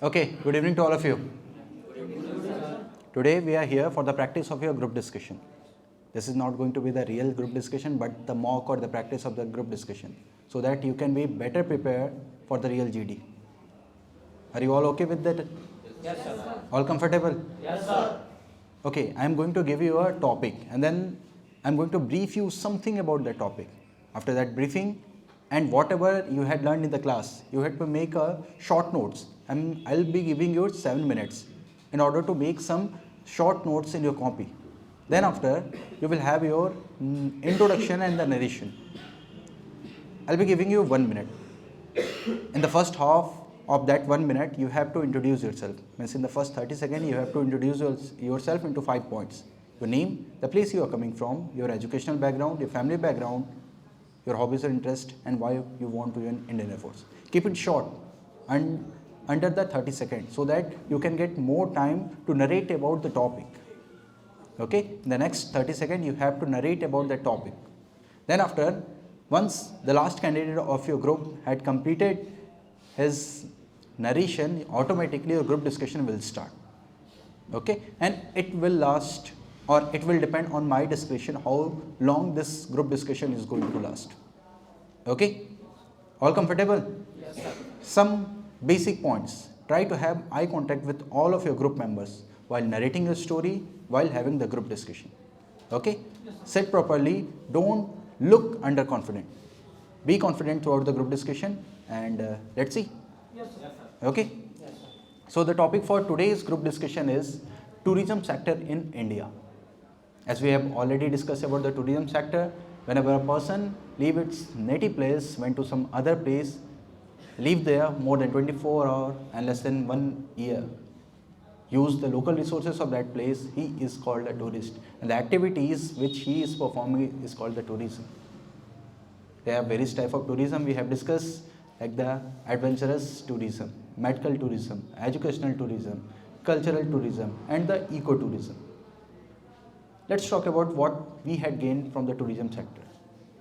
Okay, good evening to all of you. Today we are here for the practice of your group discussion. This is not going to be the real group discussion but the mock or the practice of the group discussion so that you can be better prepared for the real GD. Are you all okay with that? Yes, sir. All comfortable? Yes, sir. Okay, I am going to give you a topic and then I am going to brief you something about the topic. After that briefing and whatever you had learned in the class, you had to make a short notes and I'll be giving you 7 minutes in order to make some short notes in your copy. Then after, you will have your introduction and the narration. I'll be giving you 1 minute. In the first half of that 1 minute, you have to introduce yourself. Means in the first 30 seconds, you have to introduce yourself into 5 points. Your name, the place you are coming from, your educational background, your family background, your hobbies or interests, and why you want to join Indian Air Force. Keep it short and under the 30 seconds so that you can get more time to narrate about the topic. Okay, in the next 30 seconds, you have to narrate about the topic. Then after, once the last candidate of your group had completed his narration, automatically your group discussion will start. Okay, and it will last or it will depend on my discretion how long this group discussion is going to last. Okay, all comfortable? Yes, sir. Some basic points. Try to have eye contact with all of your group members while narrating your story, while having the group discussion. Okay, sit properly, don't look underconfident. Be confident throughout the group discussion and let's see. Yes, sir. Okay, Yes, sir. so the topic for today's group discussion is tourism sector in India. As we have already discussed about the tourism sector, whenever a person leave its native place, went to some other place, live there more than 24 hours and less than 1 year, use the local resources of that place, he is called a tourist. And the activities which he is performing is called the tourism. There are various types of tourism we have discussed, like the adventurous tourism, medical tourism, educational tourism, cultural tourism, and the ecotourism. Let's talk about what we had gained from the tourism sector.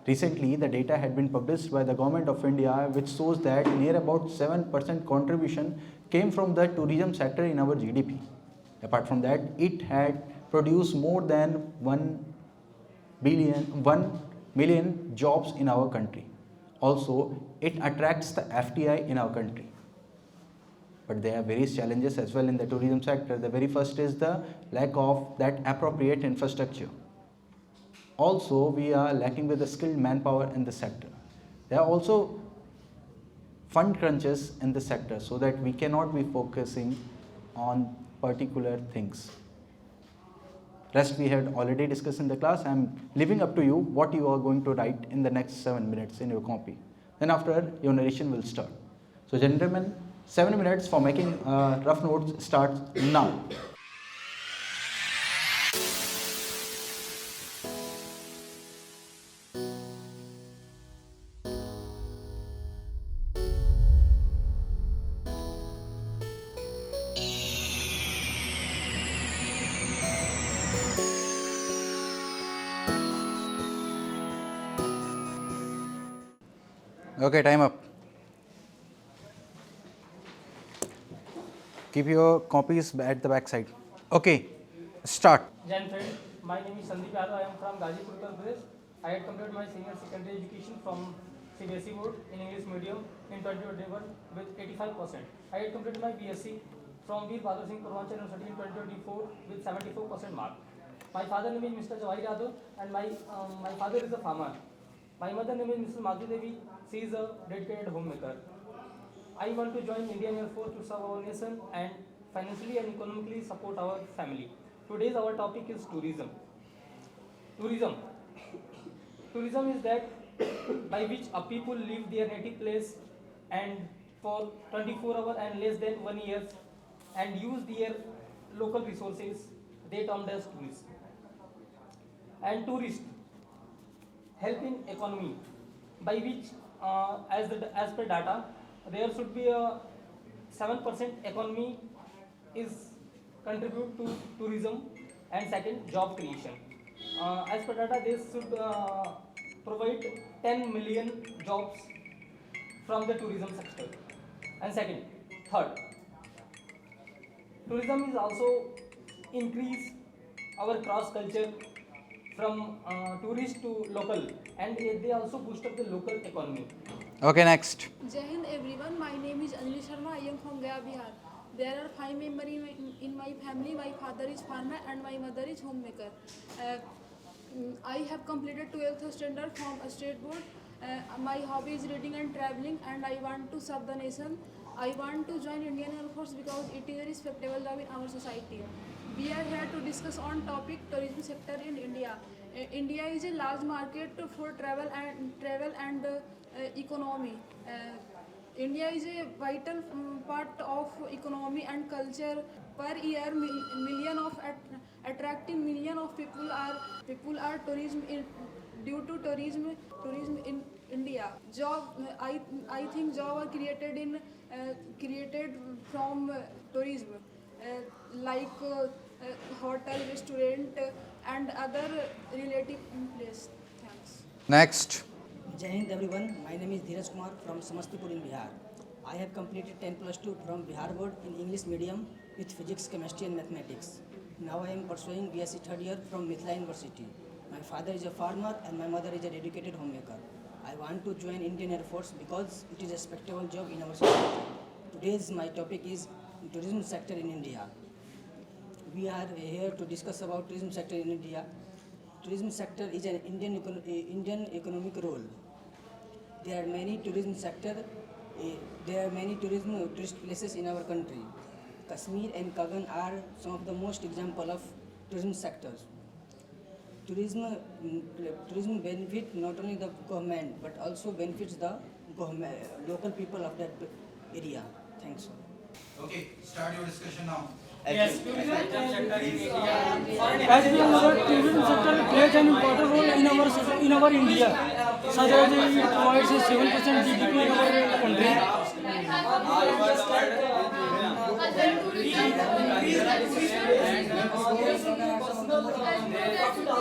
Recently, the data had been published by the Government of India which shows that near about 7% contribution came from the tourism sector in our GDP. Apart from that, it had produced more than 1 million jobs in our country. Also, it attracts the FDI in our country. But there are various challenges as well in the tourism sector. The very first is the lack of that appropriate infrastructure. Also, we are lacking with the skilled manpower in the sector. There are also fund crunches in the sector so that we cannot be focusing on particular things. Rest we had already discussed in the class. I am leaving up to you what you are going to write in the next 7 minutes in your copy. Then after, your narration will start. So gentlemen, 7 minutes for making rough notes starts now. Okay, time up. Keep your copies at the back side. Okay, start. Jan friend, my name is Sandeep Yadav. I am from Gazipur, Uttar Pradesh. I had completed my senior secondary education from CBSE board in English medium in 2021 with 85%. I had completed my BSc from Veer Bahadur Singh Purvanchal University in 2024 with 74% mark. My father name is Mr. Jawahir Yadav and my father is a farmer. My mother name is Mrs. Madhu Devi. She is a dedicated homemaker. I want to join Indian Air Force to serve our nation and financially and economically support our family. Today's our topic is tourism. Tourism is that by which a people leave their native place and for 24 hours and less than 1 year and use their local resources, they termed as tourists. And tourists help in economy by which as per data there should be a 7% economy is contribute to tourism and second job creation. As per data they should provide 10 million jobs from the tourism sector. And third, tourism is also increase our cross culture from tourist to local, and they also boost up the local economy. Okay, next. Jai Hind everyone, my name is Anjali Sharma, I am from Gaya, Bihar. There are 5 members in my family. My father is farmer and my mother is homemaker. I have completed 12th standard from a state board. My hobby is reading and traveling, and I want to serve the nation. I want to join Indian Air Force because it is a respectable job in our society. We are here to discuss on topic tourism sector in India. India is a large market for travel and economy. India is a vital part of economy and culture. Per year, million of attracting million of people are tourism due to tourism in India. I think job are created from tourism, like hotel, restaurant, and other relative place. Thanks. Next. Jai Hind everyone, my name is Dheeraj Kumar from Samastipur in Bihar. I have completed 10 plus 2 from Bihar board in English medium with physics, chemistry and mathematics. Now I am pursuing BSc third year from Mithila University. My father is a farmer and my mother is a dedicated homemaker. I want to join Indian Air Force because it is a respectable job in our society. Today's my topic is tourism sector in India. We are here to discuss about tourism sector in India. Tourism sector is an Indian economic role. There are many tourism sector. There are many tourist places in our country. Kashmir and Kagan are some of the most example of tourism sectors. Tourism benefit not only the government but also benefits the local people of that area. Thanks. Okay, start your discussion now. Yes, tourism sector is As we know that tourism sector plays an important role in our India, such as it provides a 7% GDP in our country.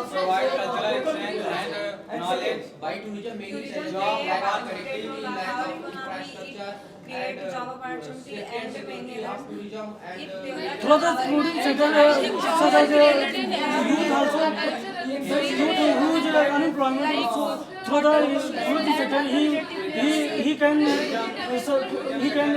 Provide cultural exchange and knowledge. By tourism, mainly job, connectivity, infrastructure, create job opportunity and many others. tourism Through the tourism sector, such as youth also, the youth who is unemployment also, through the tourism sector, he can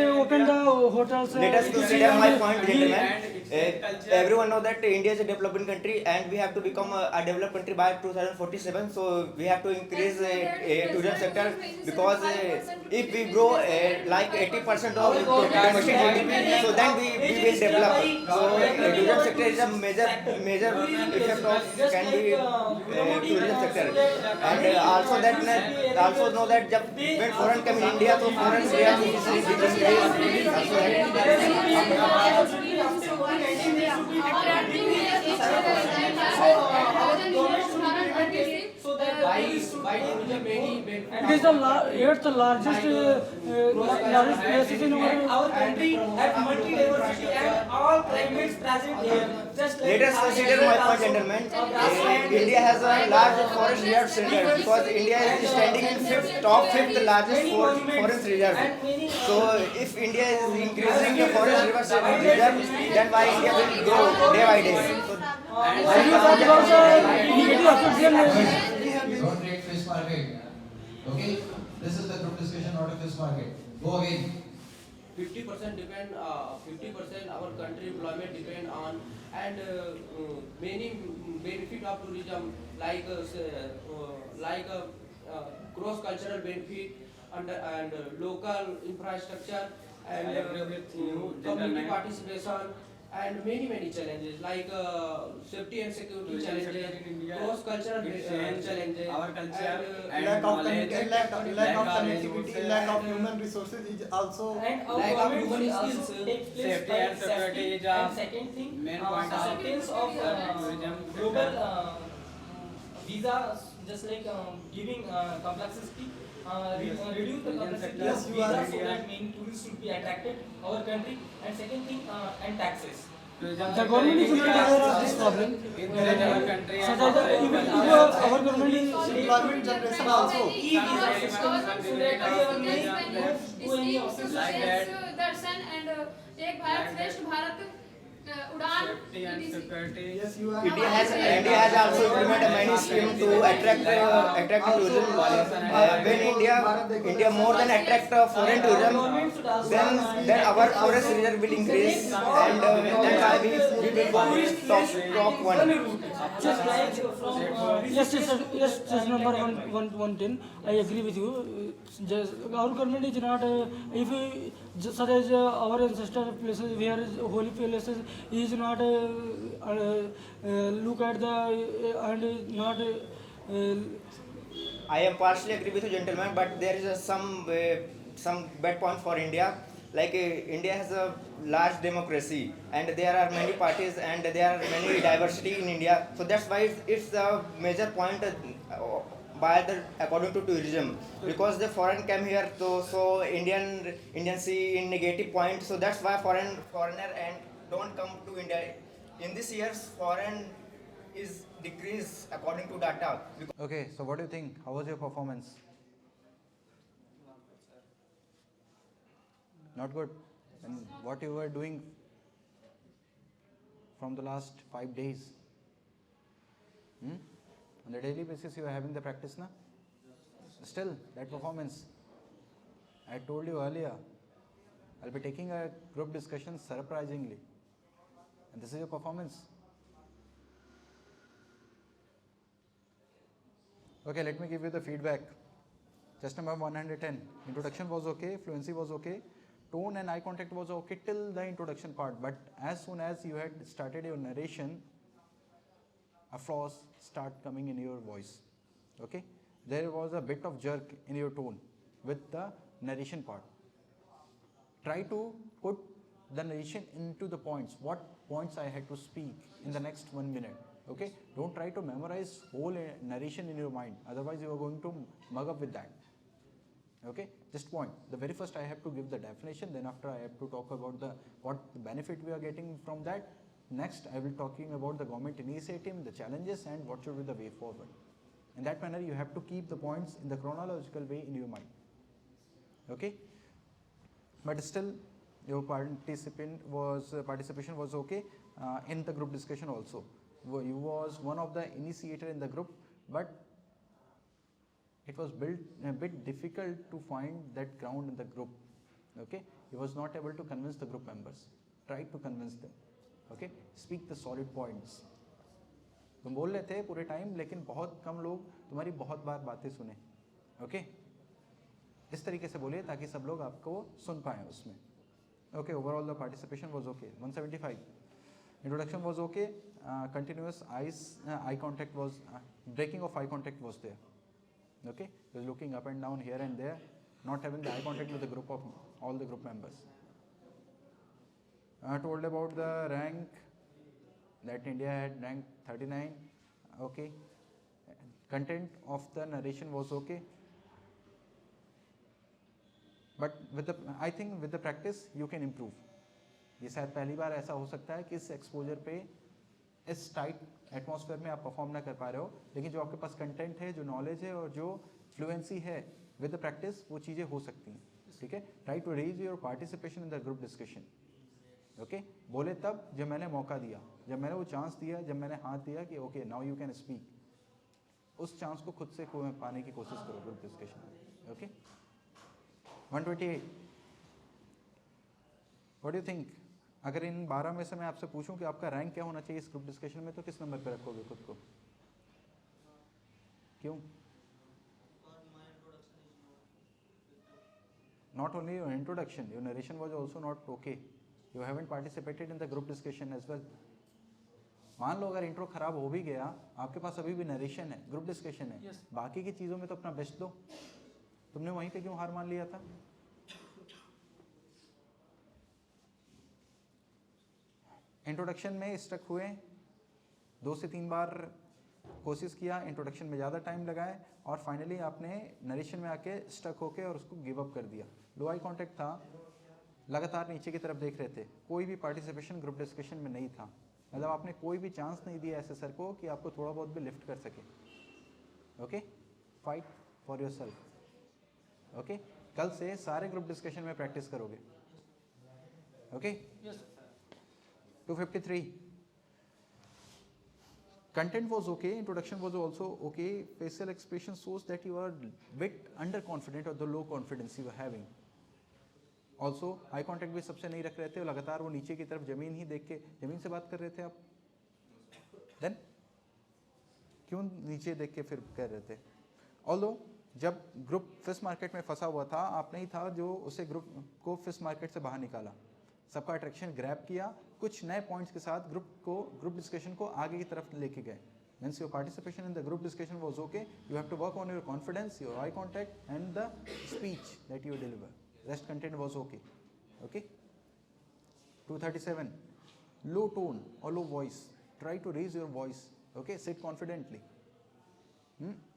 open the hotels. Let us consider my point, gentlemen. Everyone know that India is a developing country and we have to become a developed country by 2047. So we have to increase tourism sector because if we grow like 80% of domestic GDP, so then we will develop. So tourism sector is a major effect of can be tourism sector. And also know that when foreign come in India, so foreign so that by tourism, many It is the 8th largest places in our country has multi-diversity and all climates present here. Just like Let us consider my point, gentlemen. India has a large forest reserve center because India is standing in top fifth largest forest reserve. So if India is increasing the forest reserve, then why India will grow day by day. don't trade fish market. Okay, this is the group discussion, not a fish market. Go again. 50% depend. 50% our country employment depend on, and many benefit of tourism like cross cultural benefit and local infrastructure and community participation. And many challenges like safety and security challenges, cross cultural challenges, our culture and lack of knowledge, lack of connectivity, resources, lack of human resources is also and our Lack of government human also skills, takes place safety by and security is a and second thing, main point of acceptance of tourism global sector. visa, just like giving complexity, reduce the complexity Yes, of you are visa right. so that many tourists should be attracted our country. And second thing, and taxes. The government is not aware of this problem. In our country, Such as even our government is employment generation also. E-visa system so that our many like that. Darshan and एक भारत श्रेष्ठ Bharat Udan. Safety and ETC. security. Yes, you are. India has also implemented many schemes to attract tourism. When India more than attract foreign tourism, then our forest reserve will increase, and that's why we will be top one. Just like from Yes, just number 110. I agree with you. Just, our government is not, if such as our ancestor places, where holy places, is not look at the and not. I am partially agree with you, gentlemen, but there is some bad point for India. Like India has a large democracy, and there are many parties, and there are many diversity in India. So that's why it's a major point by the according to tourism, because the foreign came here to so Indian see in negative point. So that's why foreigner and don't come to India. In this year's foreign is decreased according to data. Okay, so what do you think? How was your performance? Not good. And what you were doing from the last 5 days? On a daily basis you are having the practice, na? Still, that performance. I told you earlier, I'll be taking a group discussion surprisingly. And this is your performance. Okay, let me give you the feedback. Just number 110. Introduction was okay, fluency was okay, tone and eye contact was okay till the introduction part. But as soon as you had started your narration, a flaws start coming in your voice. Okay, there was a bit of jerk in your tone with the narration part. Try to put the narration into the points. What points I had to speak in the next 1 minute. Okay, don't try to memorize whole narration in your mind. Otherwise, you are going to mug up with that. Okay, just point. The very first I have to give the definition. Then after I have to talk about what the benefit we are getting from that. Next, I will talking about the government initiative, the challenges, and what should be the way forward. In that manner, you have to keep the points in the chronological way in your mind. Okay, but still, your participation was okay in the group discussion also. You was one of the initiator in the group, but it was a bit difficult to find that ground in the group. Okay, he was not able to convince the group members. Try to convince them. Okay, speak the solid points. तुम बोल रहे थे पूरे time, लेकिन बहुत कम लोग तुम्हारी बहुत बार बातें सुने. ओके, इस तरीके से बोलिए ताकि सब लोग आपको सुन पाएं उसमें. Okay, overall the participation was okay. 175. Introduction was okay. Continuous eye contact was breaking of eye contact was there. Okay, he was looking up and down here and there, not having the eye contact with the group of all the group members. I told about the rank that India had ranked 39. Okay, content of the narration was okay. But I think with the practice you can improve. ये शायद पहली बार ऐसा हो सकता है कि इस exposure पे इस टाइट एटमॉस्फेयर में आप परफॉर्म ना कर पा रहे हो, लेकिन जो आपके पास कंटेंट है, जो नॉलेज है और जो फ्लुएंसी है, विद द प्रैक्टिस वो चीज़ें हो सकती हैं. ठीक है, try to raise your participation in the group discussion. Okay, बोले तब जब मैंने मौका दिया, जब मैंने वो चांस दिया, जब मैंने हाथ दिया कि okay now you can speak, उस चांस को खुद से पाने की कोशिश करो ग्रुप डिस्कशन में. Okay, 128. What do you think? अगर इन 12 में से मैं आपसे पूछूं कि आपका रैंक क्या होना चाहिए इस ग्रुप डिस्कशन में, तो किस नंबर पे रखोगे खुद को? क्यों? Not only your introduction, your narration was also not okay. You haven't participated in the group discussion as well. मान लो अगर इंट्रो खराब हो भी गया, आपके पास अभी भी नरेशन है, ग्रुप डिस्कशन है, बाकी की चीज़ों में तो अपना बेस्ट दो. तुमने वहीं पे क्यों हार मान लिया था? इंट्रोडक्शन में स्टक हुए, 2 से 3 बार कोशिश किया, इंट्रोडक्शन में ज़्यादा टाइम लगाए और फाइनली आपने नरेशन में आके स्टक होके और उसको गिव अप कर दिया. लो आई कांटेक्ट था, लगातार नीचे की तरफ देख रहे थे, कोई भी पार्टिसिपेशन ग्रुप डिस्कशन में नहीं था. मतलब आपने कोई भी चांस नहीं दिया ऐसे सर को कि आपको थोड़ा बहुत भी लिफ्ट कर सके. Okay, fight for your self. Okay, कल से सारे ग्रुप डिस्कशन में प्रैक्टिस करोगे. Okay, 253. Content was okay, introduction was also okay, facial expression shows that you are bit underconfident or the low confidence you are having. Also eye contact भी सबसे नहीं रख रहे थे, लगातार वो नीचे की तरफ ज़मीन ही देख के ज़मीन से बात कर रहे थे आप, देन क्यों नीचे देख के फिर कर रहे थे? ऑल्दो जब ग्रुप फिश मार्केट में फंसा हुआ था, आप नहीं था जो उसे ग्रुप को फिश मार्केट से बाहर निकाला, सबका अट्रैक्शन ग्रैब किया, कुछ नए पॉइंट्स के साथ ग्रुप डिस्कशन को आगे की तरफ लेके गए. Means your participation in the group discussion was okay. You have to work on your confidence, your eye contact, and the speech that you deliver. Rest content was okay. Okay. 237. Low tone or low voice. Try to raise your voice. Okay. Sit confidently.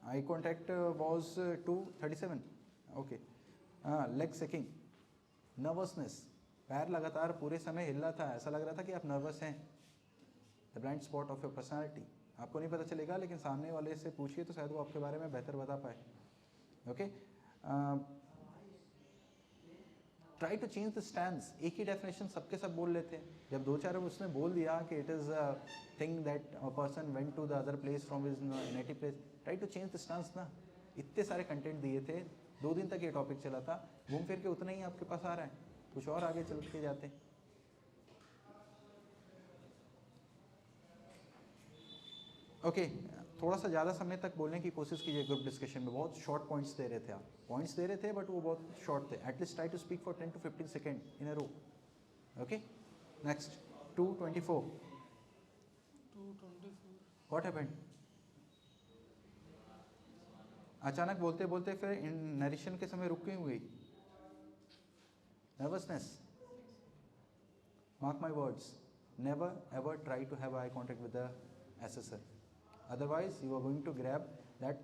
Eye contact was 237. Okay. Leg shaking. Nervousness. पैर लगातार पूरे समय हिल रहा था, ऐसा लग रहा था कि आप नर्वस हैं. The blind spot of your personality. आपको नहीं पता चलेगा, लेकिन सामने वाले से पूछिए तो शायद वो आपके बारे में बेहतर बता पाए. Okay. Try to change the stands. एक ही डेफिनेशन सबके सब बोल लेते हैं. जब दो चार उसने बोल दिया कि it is a thing that a person went to the other place from his native place, try to change the stands ना. इतने सारे कंटेंट दिए थे, 2 दिन तक ये टॉपिक चला था, घूम फिर के उतना ही आपके पास आ रहा है, कुछ और आगे चल के जाते हैं. ओके. थोड़ा सा ज़्यादा समय तक बोलने की कोशिश कीजिए ग्रुप डिस्कशन में. बहुत शॉर्ट पॉइंट्स दे रहे थे आप, पॉइंट्स दे रहे थे बट वो बहुत शॉर्ट थे. At least try to speak for 10 to 15 second in a row. Okay. Next 224. 224. What happened? अचानक बोलते बोलते फिर इन नरेशन के समय रुक क्यों हुई? Nervousness. Mark my words. Never ever try to have eye contact with the assessor. Otherwise, you are going to grab that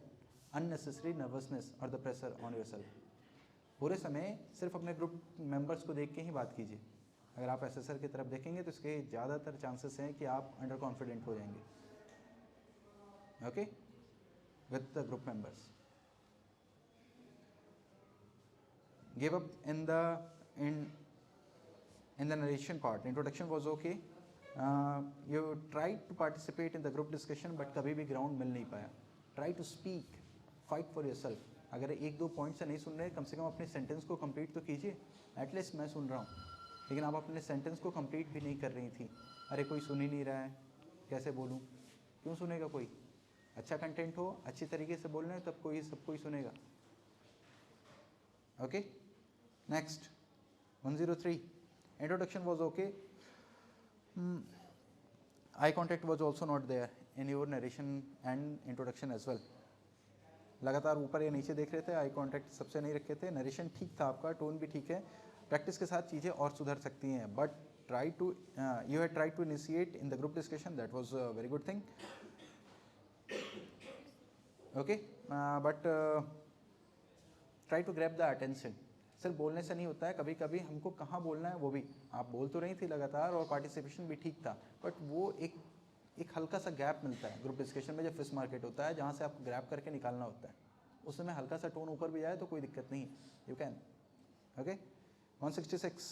unnecessary nervousness or the pressure on yourself. पूरे समय सिर्फ अपने ग्रुप मेंबर्स को देख के ही बात कीजिए. अगर आप एसेसर की तरफ देखेंगे तो इसके ज़्यादातर चांसेस हैं कि आप अंडर कॉन्फिडेंट हो जाएंगे. Okay. With the group members. Give up in the narration part. Introduction was okay. You tried to participate in the group discussion but कभी भी ground मिल नहीं पाया. Try to speak. Fight for yourself. अगर 1-2 point से नहीं सुन रहे, कम से कम अपने सेंटेंस को कंप्लीट तो कीजिए. एटलीस्ट मैं सुन रहा हूँ, लेकिन आप अपने सेंटेंस को कंप्लीट भी नहीं कर रही थी. अरे कोई सुन ही नहीं रहा है, कैसे बोलूँ? क्यों सुनेगा कोई? अच्छा कंटेंट हो, अच्छी तरीके से बोलना है, तब कोई सब कोई सुनेगा. Okay. Next 103. Introduction was okay. Eye contact was also not there in your narration and introduction as well. लगातार ऊपर या नीचे देख रहे थे, आई कांटेक्ट सबसे नहीं रखे थे. नरेशन ठीक था आपका, टोन भी ठीक है. प्रैक्टिस के साथ चीज़ें और सुधर सकती हैं. But try to you had try to initiate in the group discussion. That was a very good thing. Okay. But try to grab the attention. सिर्फ बोलने से नहीं होता है, कभी कभी हमको कहाँ बोलना है वो भी. आप बोल तो रही थी लगातार और पार्टिसिपेशन भी ठीक था, बट वो एक हल्का सा गैप मिलता है ग्रुप डिस्कशन में जब फिश मार्केट होता है, जहाँ से आपको ग्रैब करके निकालना होता है. उस समय हल्का सा टोन ऊपर भी जाए तो कोई दिक्कत नहीं, you can. Okay. 166.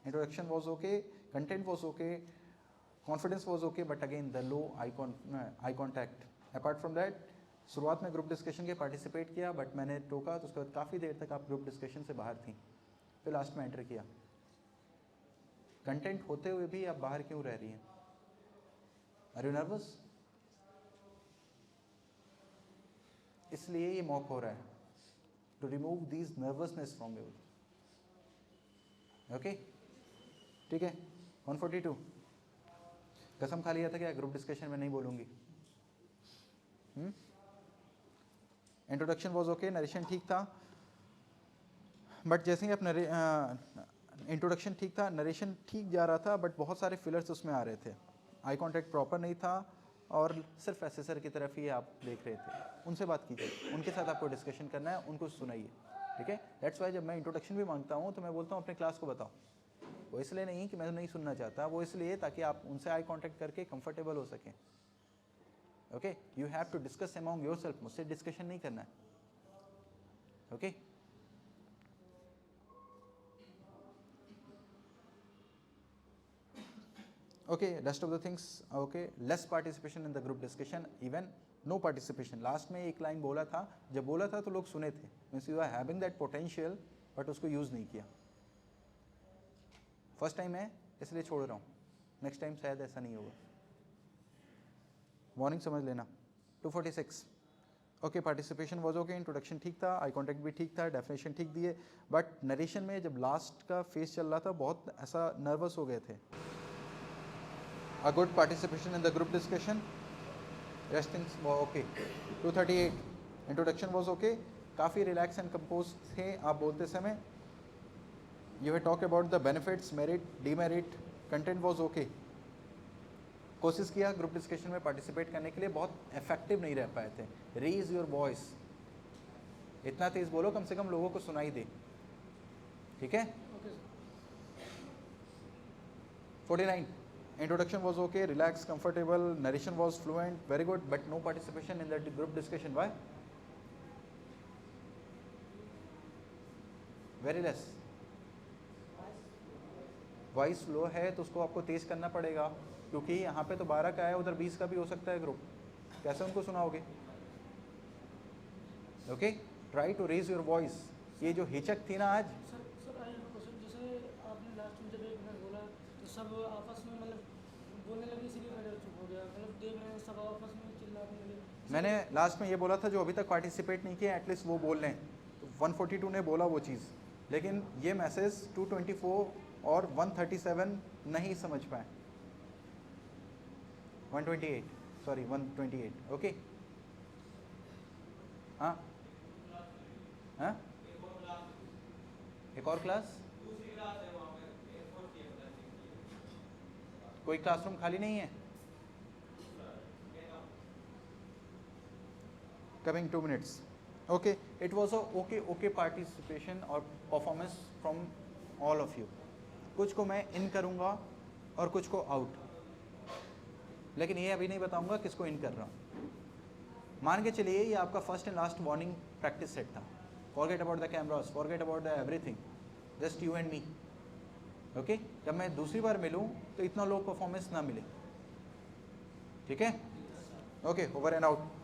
Introduction was okay, content was okay, confidence was okay, but again the low eye contact. Apart from that, शुरुआत में ग्रुप डिस्कशन के पार्टिसिपेट किया बट मैंने टोका, तो उसके बाद काफ़ी देर तक आप ग्रुप डिस्कशन से बाहर थी, फिर लास्ट में एंटर किया. कंटेंट होते हुए भी आप बाहर क्यों रह रही हैं? Are you nervous? इसलिए ये मॉक हो रहा है, to remove these nervousness from you. Okay. ठीक है. 142. कसम खा लिया था क्या ग्रुप डिस्कशन में नहीं बोलूँगी? इंट्रोडक्शन वॉज ओके, नरेशन ठीक था, बट जैसे ही आप इंट्रोडक्शन ठीक था, नरेशन ठीक जा रहा था, बट बहुत सारे फिलर्स उसमें आ रहे थे. आई कांटेक्ट प्रॉपर नहीं था और सिर्फ एसेसर की तरफ ही आप देख रहे थे. उनसे बात कीजिए, उनके साथ आपको डिस्कशन करना है, उनको सुनाइए. ठीक है. दैट्स वाई जब मैं इंट्रोडक्शन भी मांगता हूँ तो मैं बोलता हूँ अपने क्लास को बताओ. वो इसलिए नहीं कि मैं नहीं सुनना चाहता, वो इसलिए ताकि आप उनसे आई कांटेक्ट करके कंफर्टेबल हो सकें. Okay. You have to discuss among yourself. मुझसे डिस्कशन नहीं करना है. Okay. Okay, rest of the things, okay, less participation in the group discussion, even no participation. Last में एक लाइन बोला था, जब बोला था तो लोग सुने थे, means you are having that potential but उसको यूज़ नहीं किया. फर्स्ट टाइम है इसलिए छोड़ रहा हूँ, नेक्स्ट टाइम शायद ऐसा नहीं होगा. वार्निंग समझ लेना. 246. Okay, participation was okay, introduction ठीक था, आई कॉन्टैक्ट भी ठीक था, डेफिनेशन ठीक दिए, बट नरेशन में जब लास्ट का फेस चल रहा था बहुत ऐसा नर्वस हो गए थे. A good participation in the group discussion. Rest things were okay. 238. Introduction was okay. काफ़ी relax and composed थे आप बोलते समय. You had talked about the benefits, merit, demerit. Content was okay. कोशिश किया ग्रुप डिस्कशन में पार्टिसिपेट करने के लिए, बहुत इफेक्टिव नहीं रह पाए थे. रेज योर वॉइस, इतना तेज बोलो कम से कम लोगों को सुनाई दे. ठीक है. 49. Introduction was okay, relaxed, comfortable, narration was fluent, very good, but no participation in the group discussion. Why? Very less. Voice low है तो उसको आपको तेज करना पड़ेगा, क्योंकि यहाँ पे तो 12 का है, उधर 20 का भी हो सकता है ग्रुप. कैसे उनको सुनाओगे? Okay, try to raise your voice. ये जो हिचक थी ना आज, सर आई हैव क्वेश्चन. जैसे आपने लास्ट में जब 1 मिनट बोला तो सब आपस में मतलब बोलने लगे, इसीलिए मैं चुप हो गया. मतलब देख रहे हैं सब आपस में चिल्लाने लगे. मैंने लास्ट में ये बोला था जो अभी तक पार्टिसिपेट नहीं किया एटलीस्ट वो बोल लें. 142 ने बोला वो चीज़, लेकिन ये मैसेज 224 और 137 नहीं समझ पाए. 128 सॉरी 128. ओके. हाँ हाँ, एक और क्लास, कोई क्लासरूम खाली नहीं है? Coming 2 minutes. Okay, it was a okay participation or performance from all of you. कुछ को मैं इन करूँगा और कुछ को आउट, लेकिन ये अभी नहीं बताऊँगा किसको इन कर रहा हूँ. मान के चलिए ये आपका first and last warning practice set था. Forget about the cameras, forget about the everything, just you and me. Okay, जब मैं दूसरी बार मिलूँ तो इतना लो परफॉर्मेंस ना मिले. ठीक है. Okay, over and out.